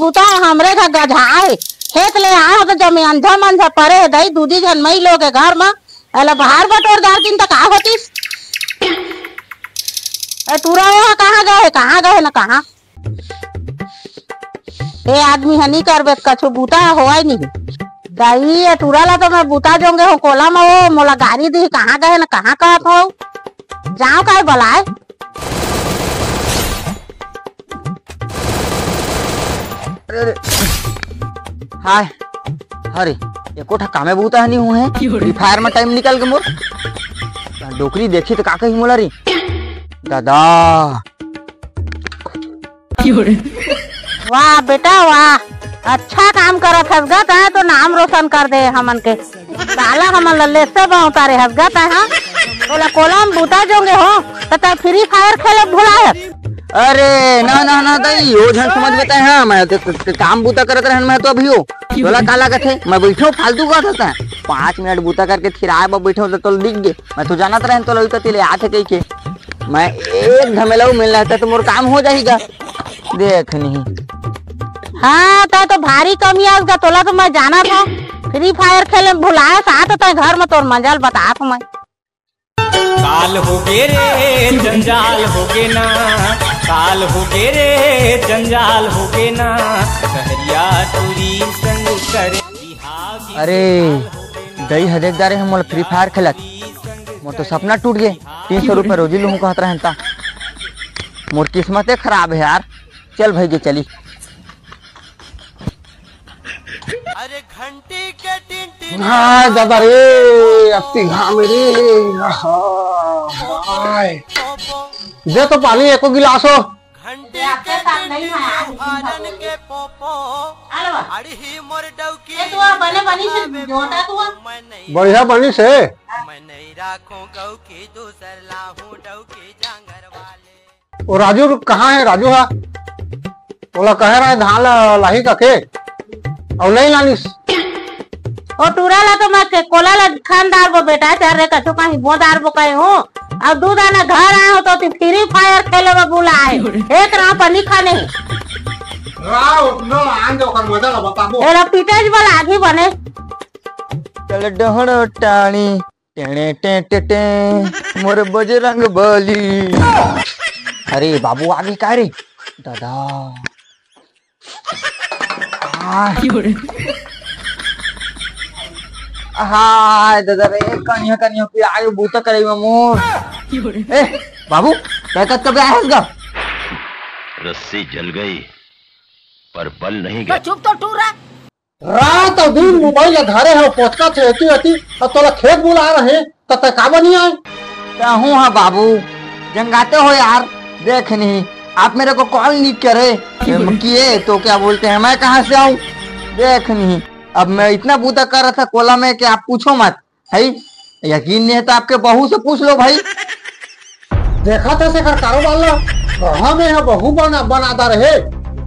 बूता हमरे घर गझाए खेत ले आए तो जमे अंधा मंझा परे दई दूधी जन मई लोग घर में अला बाहर बटोर दार दिन तक आ होतीस तूरा यहाँ कहाँ गए ना कहाँ ए आदमी हनी करबे कछु बूता होआ ही नहीं दाई टूरा ला तो मैं बूता जोंगे हो कोला में वो मोला गाड़ी दी कहाँ गए ना कहाँ कहत हो जाओ काय बुलाए अरे हाय अरे ये कोठा कामे बूता नहीं हुए हैं फ्री फायर में टाइम निकल के मोर डोकरी देखी तो का कही मोला री दादा वाह बेटा वाह अच्छा काम करत हसगत है तो नाम रोशन कर दे हमन के साला हमन लल्ले से उतारे हसगत है हाँ तोला कोलम बूता जोंगे हो तो फ्री फायर खेले भुलाए अरे ना ना ना दाई वो झन समझ बेता है मैं तो काम बूता करत रहन मैं तो अभी हो तोला काला कथे मैं बैठो फालतू का था 5 मिनट बूता करके फिर आए बैठो तो दिख गए मैं तो जानत रहन तो लइका तिले आथे कई के मैं एक झमेलाऊ मिलना है तो मोर काम हो जाएगा देख नहीं हाँ तो भारी कमी आएगा तोला तो मैं जाना था फ्री फायर खेले भुलाए साथ तो घर में तोर मंजल बता मैं काल हो गे रे जंजाल हो गे ना काल हो गे रे जंजाल हो गे ना सहरिया टूरी संग करे अरे दई हदेदारे हम मोला फ्री फायर खेलत मोर तो सपना टूट गए 300 रुपए रोजी लूँ कहत रहता मोर किस्मते खराब है यार चल भाई चली अरे घंटी के टिन हाँ दादा रे अपनी घाम रे दे तो पानी एको गिलास हो घंटी के टिन के पोपो अड़ी मोर डौकी बढ़िया बनी से मैं नहीं राखूं गौ की दूसर लाहूं डौकी जांगर वाले वो राजू कहाँ है राजू है बोला कह रहा है धान लाही का के और नहीं लानिस ओ टूरा ला तो मैं कोला ला खानदार वो बेटा चार रे कछु कहीं बोदार वो कहे हो अब दूध आना घर आए हो तो फ्री फायर खेले में बुलाए एक राह पर नहीं खाने एरा पिटेज वाला आगे बने चल डहण टाणी टेणे टे टे टे मोर बजरंग बली अरे बाबू आगे का रे दादा हाँ दादा रे कनिया कनिया पे आगे बूता करे मोर ए बाबू बैकअप कब आया इसका रस्सी जल गई पर बल नहीं गया चुप तो टूरा रात और दिन मोबाइल धारे है पोचका चेती होती और तोला खेत बुला रहे तब तक का बनी आए कहूँ हाँ बाबू जंगाते हो यार देख नहीं आप मेरे को कॉल नहीं करे किए तो क्या बोलते हैं मैं कहाँ से आऊँ देख नहीं अब मैं इतना बूता कर रहा था कोला में कि आप पूछो मत है यकीन नहीं है तो आपके बहू से पूछ लो भाई देखा था से कारोबार ला कहाँ में है बहू बनाता रहे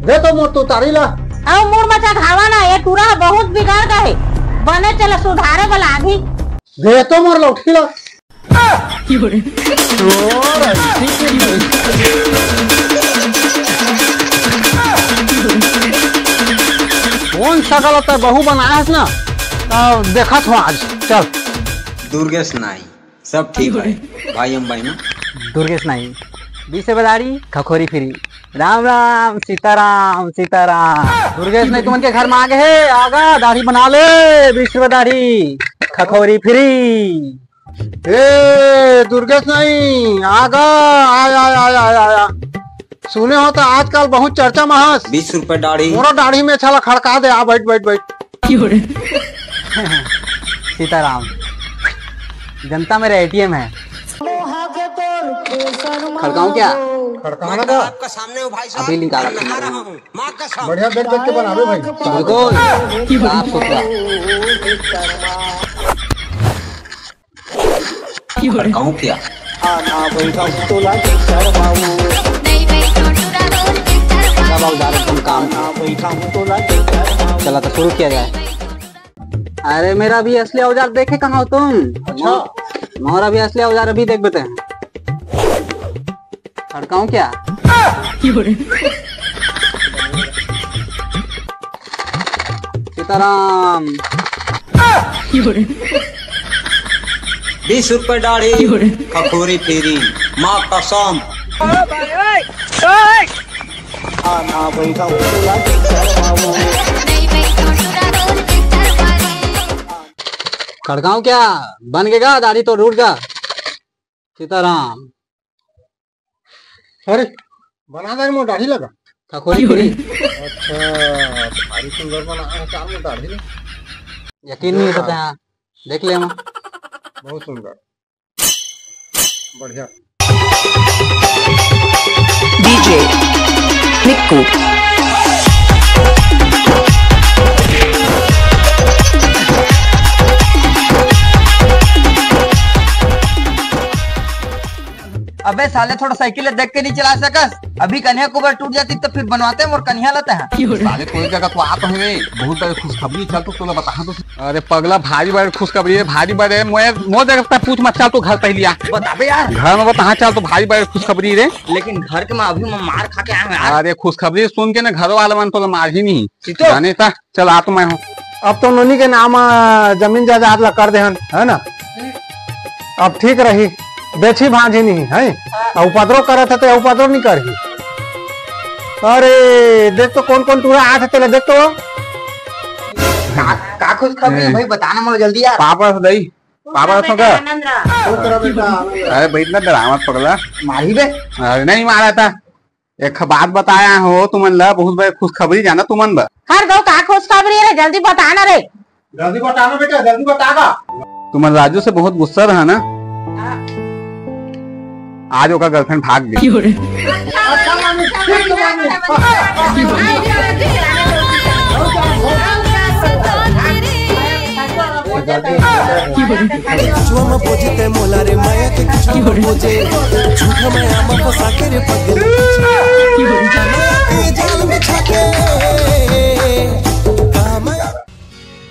दे तो मोर तू तारी ला अब मुड़ मचा खावा ना ये टूरा बहुत बिगाड़ गए बने चले सुधारे वाला आगे दे तो मोर लौटी ला कौन सा गलत है बहू बनाया है ना तो देखा था आज चल दुर्गेश नाई सब ठीक है भाई हम भाई ना दुर्गेश नाई बीस बदारी खखोरी फिरी राम राम सीताराम सीताराम दुर्गेश नाई तुमन के घर में आ गए आगा दाढ़ी बना ले बीस बदारी खखोरी फिरी ए दुर्गेश नाई आगा आया सुने हो तो आजकल बहुत चर्चा में है 20 रुपए दाढ़ी मोरो दाढ़ी में छाला खड़का दे आ बैठ बैठ बैठ सीताराम जनता मेरा एटीएम है खड़काऊं क्या खड़काना का आपका सामने हो भाई अभी निकाला बढ़िया बैठ बैठ के बनावे भाई बिल्कुल साफ सुथरा खड़काऊं क्या काम चला तो शुरू किया जाए। अरे मेरा भी असली औजार देखे कहाँ हो तुम? अच्छा मोरा भी असली औजार अभी देख बेटे खड़काऊं क्या सीताराम। 20 रुपए दाढ़ी खखोरी फेरी माँ कसम। खड़काऊं क्या? बन गएगा दाढ़ी तो रूठ जा। सीताराम। अरे बना दे, मुँह दाढ़ी लगा खखोरी पूरी। अच्छा भारी सुंदर बना है, चार में दाढ़ी लगा। यकीन नहीं होता है, देख ले हम। बहुत सुंदर, बढ़िया। डीजे निक्कू। अबे साले थोड़ा साइकिल देख के नहीं चला सकस? अभी कन्या को टूट जाती तो फिर बनवाते हैं और कन्या लेते हैं। साले कोई जगह तो आप हमें बहुत बड़ी खुशखबरी चल तो बता दो। अरे पगला भारी बड़ी खुशखबरी है, भारी बड़े मो जगह पूछ मत, चल तो घर पहले आ बताबे यार। घर में बता चल तो भारी बड़ी खुशखबरी रे। लेकिन घर के में अभी मैं मार खा के आया हूं यार। अरे खुशखबरी सुन के ना घर वाला मन तो मार ही नहीं जाने था। चल आ तो मैं हूँ। अब तो नोनी के नाम जमीन जायदाद ला कर दे है ना। अब ठीक रही, बेची भांजी नहीं है। उपद्रव करे थे तो उपद्रव नहीं कर। अरे देख तो कौन कौन टूरा आठ तेरे देख तो। का खुशखबरी भाई बताना मुझे जल्दी यार। पापा से दई पापा से का। अरे भाई इतना डरावत पगला मारी बे। अरे नहीं मारा था, एक बात बताया हो तुमन ला, बहुत बड़ी खुशखबरी जाना तुमन बा। हर दो का खुशखबरी है, जल्दी बताना रे। जल्दी बताना बेटा, जल्दी बतागा। तुमन राजू से बहुत गुस्सा रहा ना। आज ओका गर्लफ्रेंड भाग गई।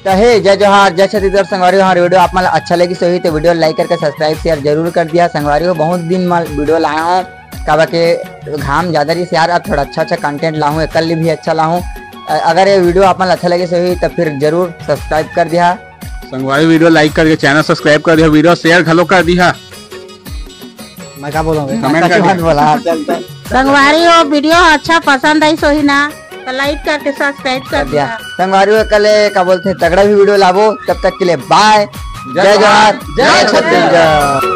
हे जय जोहार, जय छत्तीसगढ़। संगवारी हमारी वीडियो आप मतलब अच्छा लगी सही तो वीडियो लाइक करके सब्सक्राइब शेयर जरूर कर दिया। संगवारी को बहुत दिन में वीडियो लाया हूँ, कहा के घाम ज्यादा रही से यार, अब थोड़ा अच्छा कंटेंट लाऊं, कल भी अच्छा लाऊं। अगर ये वीडियो आप मतलब अच्छा लगे सही तो फिर जरूर सब्सक्राइब कर दिया। संगवारी वीडियो लाइक करके चैनल सब्सक्राइब कर दिया, वीडियो शेयर घलो कर दिया। मैं क्या बोलूँगा, कमेंट कर बोला। संगवारी हो वीडियो अच्छा पसंद आई सोही ना तो लाइक करके सब्सक्राइब कर दिया। संगवारी कल क्या बोलते हैं तगड़ा भी वीडियो लावो। तब तक के लिए बाय, जय जोहार, जय छत्तीसगढ़।